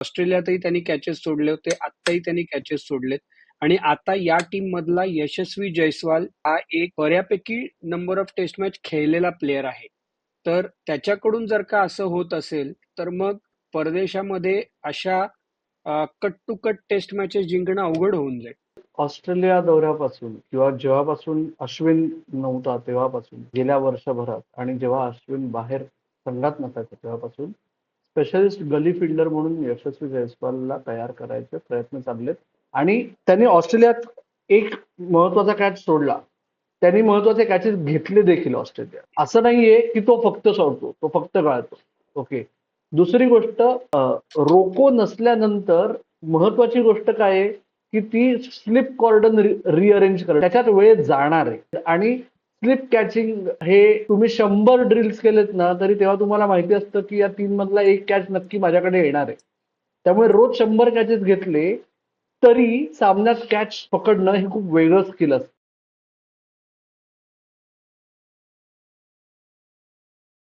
ऑस्ट्रेलियातही त्यांनी कॅचेस सोडले होते, आत्ताही त्यांनी कॅचेस सोडलेत. आणि आता या टीम मधला यशस्वी जयस्वाल हा एक बऱ्यापैकी नंबर ऑफ टेस्ट मॅच खेळलेला प्लेअर आहे. तर त्याच्याकडून जर का असं होत असेल तर मग परदेशामध्ये अशा cut to cut test matches जिंकणं अवघड होऊन जाईल. ऑस्ट्रेलिया दौऱ्यापासून किंवा जेव्हापासून अश्विन नव्हता तेव्हापासून गेल्या वर्षभरात आणि जेव्हा अश्विन बाहेर संघात नसायचा तेव्हापासून स्पेशलिस्ट गली फिल्डर म्हणून यशस्वी जयस्वालला तयार करायचे प्रयत्न चाललेत. आणि त्यांनी ऑस्ट्रेलियात एक महत्वाचा कॅच सोडला, त्यांनी महत्वाचे कॅचेस घेतले देखील ऑस्ट्रेलिया. असं नाहीये की तो फक्त सोडतो, तो फक्त गाळतो. ओके. दुसरी गोष्ट, रोको नसल्यानंतर महत्वाची गोष्ट काय आहे की ती स्लिप कॉर्डन रिअरेंज करणं, त्याच्यात वेळ जाणार आहे. आणि स्लिप कॅचिंग हे तुम्ही 100 ड्रिल्स केलेत ना तरी तेव्हा तुम्हाला माहिती असतं की या 3 मधला एक कॅच नक्की माझ्याकडे येणार आहे. त्यामुळे रोज 100 कॅचेस घेतले तरी सामन्यात कॅच पकडणं हे खूप वेगळं स्किल असतं.